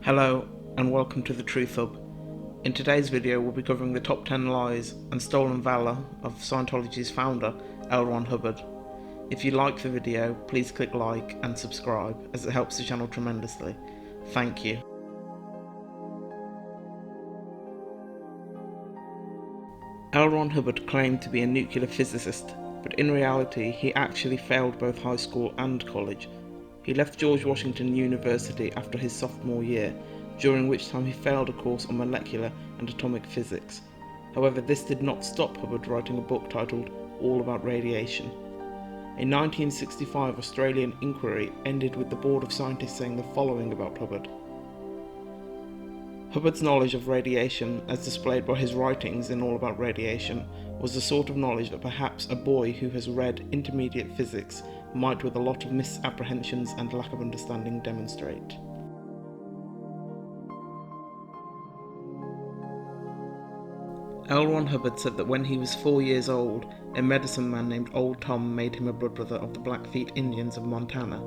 Hello and welcome to the Truth Hub. In today's video we'll be covering the top 10 lies and stolen valor of Scientology's founder L.Ron Hubbard. If you like the video, please click like and subscribe as it helps the channel tremendously. Thank you. L.Ron Hubbard claimed to be a nuclear physicist, but in reality he actually failed both high school and college. He left George Washington University after his sophomore year, during which time he failed a course on molecular and atomic physics. However, this did not stop Hubbard writing a book titled All About Radiation. A 1965 Australian inquiry ended with the Board of Scientists saying the following about Hubbard. Hubbard's knowledge of radiation, as displayed by his writings in All About Radiation, was the sort of knowledge that perhaps a boy who has read intermediate physics might, with a lot of misapprehensions and lack of understanding, demonstrate. L.Ron Hubbard said that when he was 4 years old, a medicine man named Old Tom made him a blood brother of the Blackfeet Indians of Montana.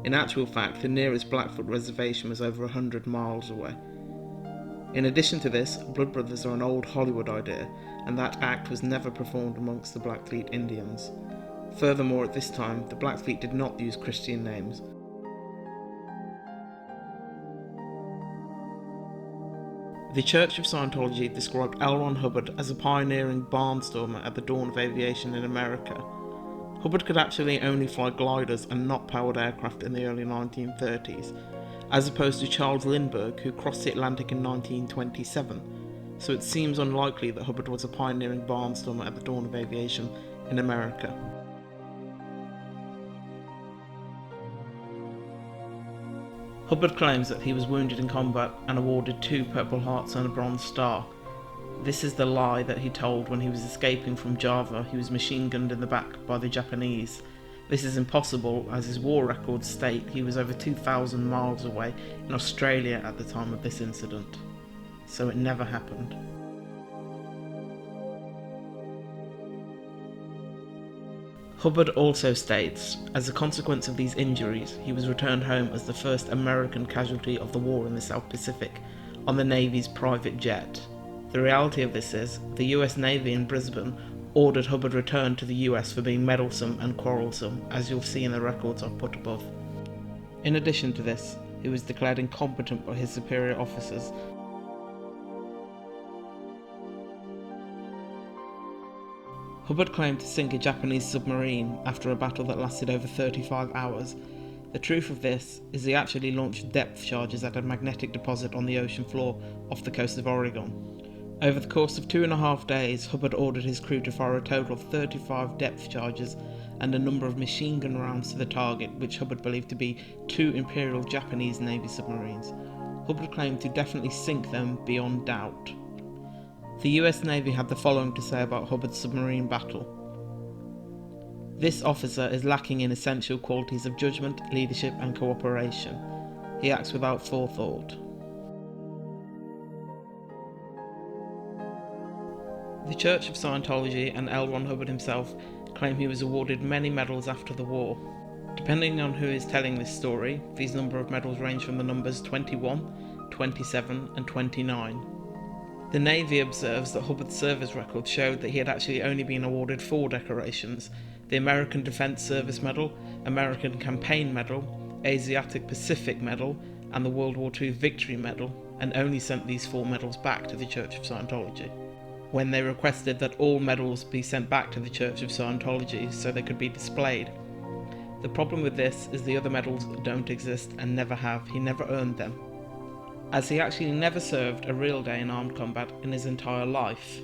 In actual fact, the nearest Blackfoot reservation was over 100 miles away. In addition to this, blood brothers are an old Hollywood idea, and that act was never performed amongst the Blackfeet Indians. Furthermore, at this time, the Blackfeet did not use Christian names. The Church of Scientology described L.Ron Hubbard as a pioneering barnstormer at the dawn of aviation in America. Hubbard could actually only fly gliders and not powered aircraft in the early 1930s, as opposed to Charles Lindbergh, who crossed the Atlantic in 1927, so it seems unlikely that Hubbard was a pioneering barnstormer at the dawn of aviation in America. Hubbard claims that he was wounded in combat and awarded 2 Purple Hearts and a Bronze Star. This is the lie that he told when he was escaping from Java. He was machine gunned in the back by the Japanese. This is impossible, as his war records state he was over 2,000 miles away in Australia at the time of this incident. So it never happened. Hubbard also states, as a consequence of these injuries, he was returned home as the first American casualty of the war in the South Pacific, on the Navy's private jet. The reality of this is, the US Navy in Brisbane ordered Hubbard returned to the US for being meddlesome and quarrelsome, as you'll see in the records I've put above. In addition to this, he was declared incompetent by his superior officers. Hubbard claimed to sink a Japanese submarine after a battle that lasted over 35 hours. The truth of this is he actually launched depth charges at a magnetic deposit on the ocean floor off the coast of Oregon. Over the course of 2.5 days, Hubbard ordered his crew to fire a total of 35 depth charges and a number of machine gun rounds to the target, which Hubbard believed to be 2 Imperial Japanese Navy submarines. Hubbard claimed to definitely sink them beyond doubt. The US Navy had the following to say about Hubbard's submarine battle. This officer is lacking in essential qualities of judgment, leadership and cooperation. He acts without forethought. The Church of Scientology and L.Ron Hubbard himself claim he was awarded many medals after the war. Depending on who is telling this story, these number of medals range from the numbers 21, 27 and 29. The Navy observes that Hubbard's service record showed that he had actually only been awarded 4 decorations: the American Defense Service Medal, American Campaign Medal, Asiatic Pacific Medal, and the World War II Victory Medal, and only sent these 4 medals back to the Church of Scientology, when they requested that all medals be sent back to the Church of Scientology so they could be displayed. The problem with this is the other medals don't exist and never have. He never earned them, as he actually never served a real day in armed combat in his entire life.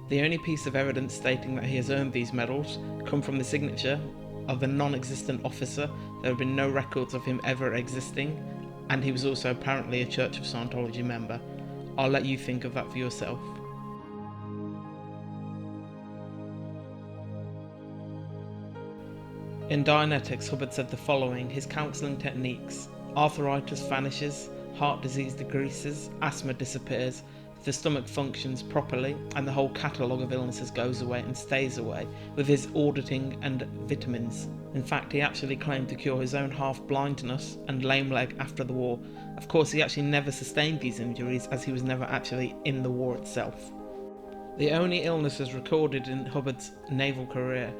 The only piece of evidence stating that he has earned these medals come from the signature of a non-existent officer. There have been no records of him ever existing, and he was also apparently a Church of Scientology member. I'll let you think of that for yourself. In Dianetics, Hubbard said the following: his counselling techniques: arthritis vanishes, heart disease decreases, asthma disappears, the stomach functions properly and the whole catalogue of illnesses goes away and stays away with his auditing and vitamins. In fact, he actually claimed to cure his own half-blindness and lame leg after the war. Of course, he actually never sustained these injuries as he was never actually in the war itself. The only illnesses recorded in Hubbard's naval career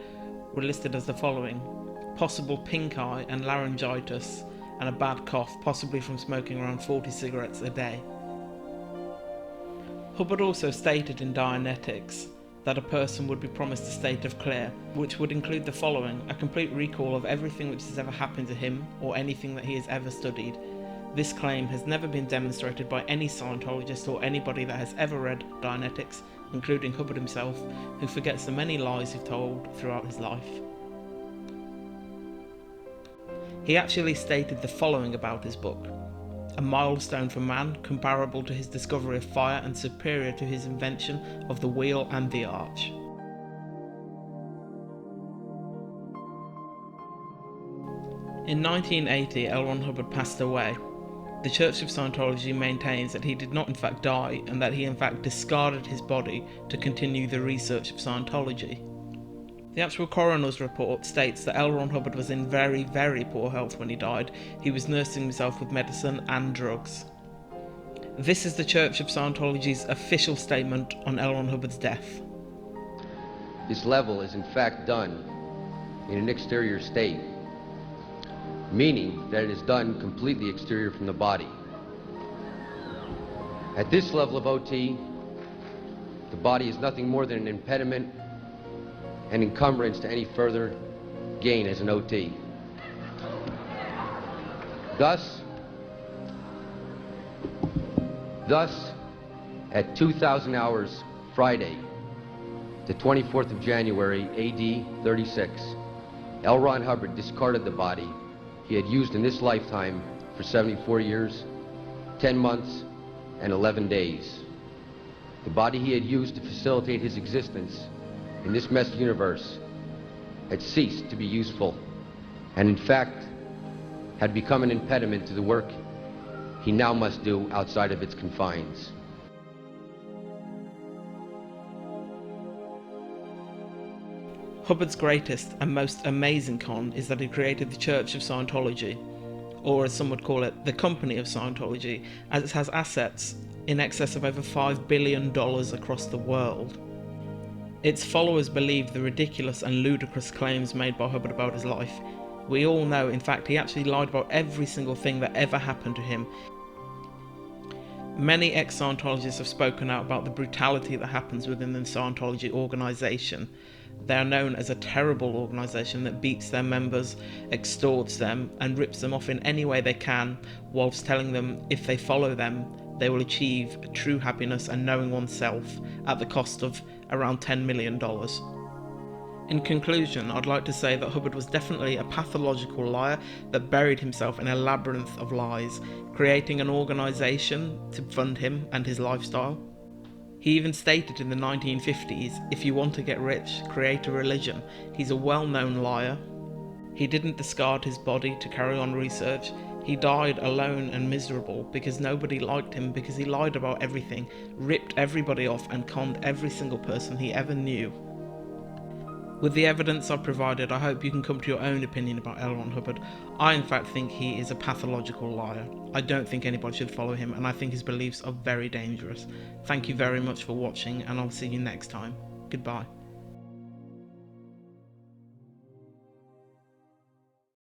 were listed as the following: possible pink eye and laryngitis, and a bad cough, possibly from smoking around 40 cigarettes a day. Hubbard also stated in Dianetics that a person would be promised a state of clear, which would include the following: a complete recall of everything which has ever happened to him or anything that he has ever studied. This claim has never been demonstrated by any Scientologist or anybody that has ever read Dianetics, including Hubbard himself, who forgets the many lies he told throughout his life. He actually stated the following about his book: a milestone for man, comparable to his discovery of fire and superior to his invention of the wheel and the arch. In 1980, L.Ron Hubbard passed away. The Church of Scientology maintains that he did not in fact die, and that he in fact discarded his body to continue the research of Scientology. The actual coroner's report states that L.Ron Hubbard was in very, very poor health when he died. He was nursing himself with medicine and drugs. This is the Church of Scientology's official statement on L.Ron Hubbard's death. This level is in fact done in an exterior state, meaning that it is done completely exterior from the body. At this level of OT, the body is nothing more than an impediment and encumbrance to any further gain as an OT. Thus, at 2000 hours Friday, the 24th of January, AD 36, L.Ron Hubbard discarded the body he had used in this lifetime for 74 years, 10 months, and 11 days. The body he had used to facilitate his existence in this messed universe had ceased to be useful, and in fact had become an impediment to the work he now must do outside of its confines. Hubbard's greatest and most amazing con is that he created the Church of Scientology, or as some would call it, the Company of Scientology, as it has assets in excess of over $5 billion across the world. Its followers believe the ridiculous and ludicrous claims made by Hubbard about his life. We all know, in fact, he actually lied about every single thing that ever happened to him. Many ex-Scientologists have spoken out about the brutality that happens within the Scientology organisation. They are known as a terrible organisation that beats their members, extorts them, and rips them off in any way they can, whilst telling them if they follow them, they will achieve true happiness and knowing oneself at the cost of around $10 million. In conclusion, I'd like to say that Hubbard was definitely a pathological liar that buried himself in a labyrinth of lies, creating an organisation to fund him and his lifestyle. He even stated in the 1950s, if you want to get rich, create a religion. He's a well-known liar. He didn't discard his body to carry on research. He died alone and miserable because nobody liked him, because he lied about everything, ripped everybody off and conned every single person he ever knew. With the evidence I've provided, I hope you can come to your own opinion about L.Ron Hubbard. I in fact think he is a pathological liar. I don't think anybody should follow him, and I think his beliefs are very dangerous. Thank you very much for watching, and I'll see you next time. Goodbye.